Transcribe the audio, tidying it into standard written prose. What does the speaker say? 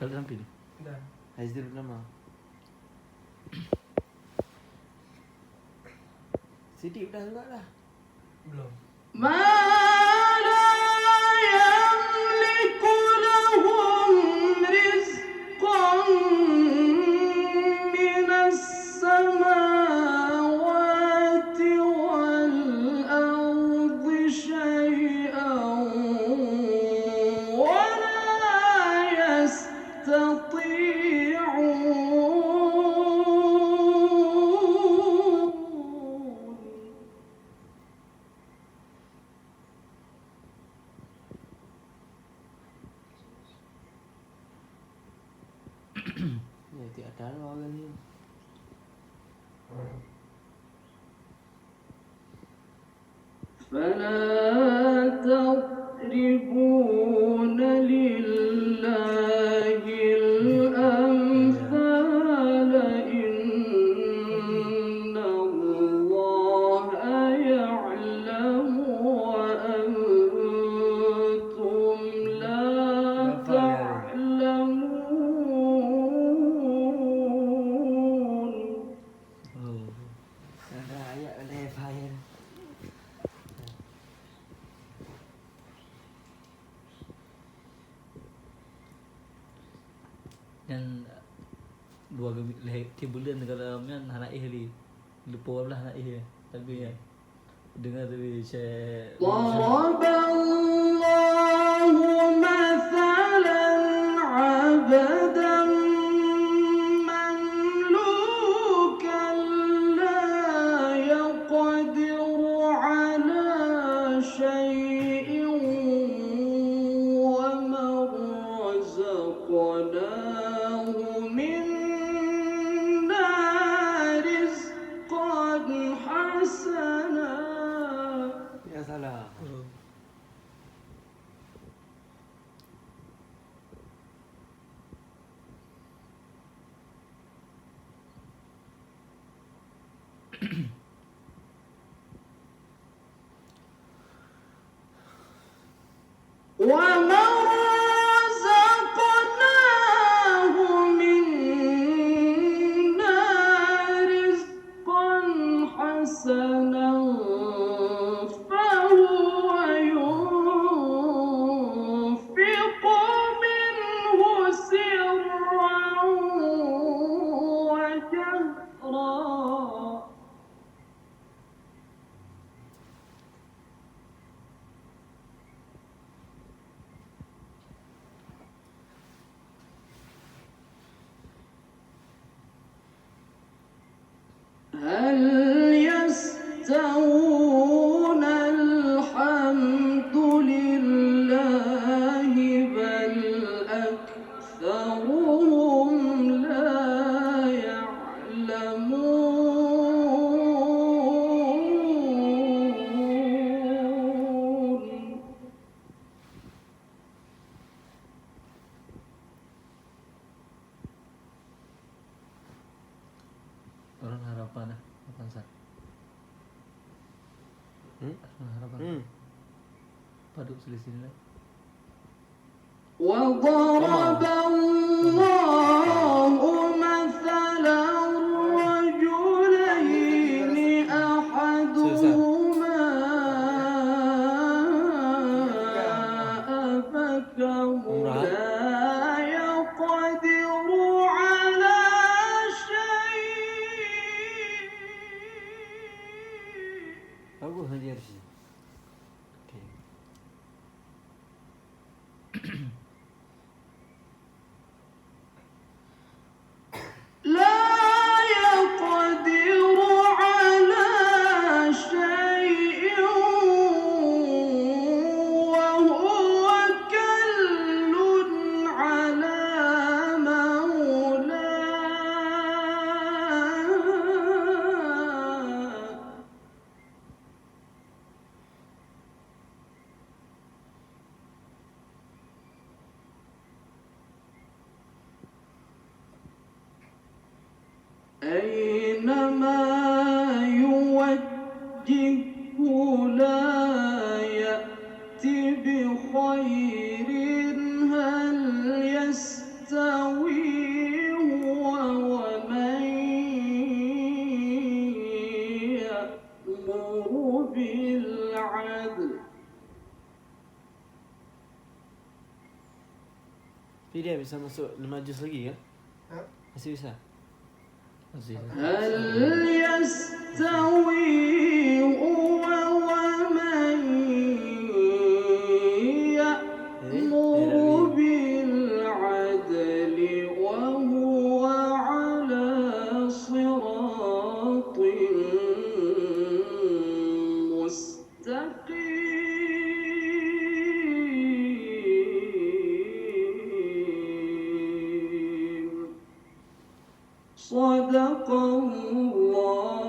Kalau tampil. Dah. Haizil pertama. Sidik dah juga dah. Belum. Ya, tiada orang ni. فلا تضربون لله الأمثال إن الله يعلم وأنتم لا تعلمون. Ada ayat oleh faham. Yang dua bulan kalau kan anak ihli lupa lah anak ihli tapi ya dengar tu share ضرب الله مثلا عبدا مملوكا لا يقدر على شيء ومن رزقناه منا رزقا حسنا. Ya salah. ومن رزقناه منا رزقا حسنا فهو ينفق منه سرا وجهرا. هل يستوون؟ الحمد لله بل أكثرهم لا يعلمون. orang harapan lah harapan sat harapan paduk selisih lah وضرب الله مثلا رجلين أحدهما أبكم لا يقدر على شيء. Bagus dia di sini. Okey. لا يقدر على شيء وهو كل على مولاه. أينما يوجهه لا يأتي بخير. هل يستوي Tapi dia bisa masuk 5 juz lagi kan? Ha? Masih bisa? Masih. هل يستوي هو ومن يأمر بالعدل وهو على صراط مستقيم صدق الله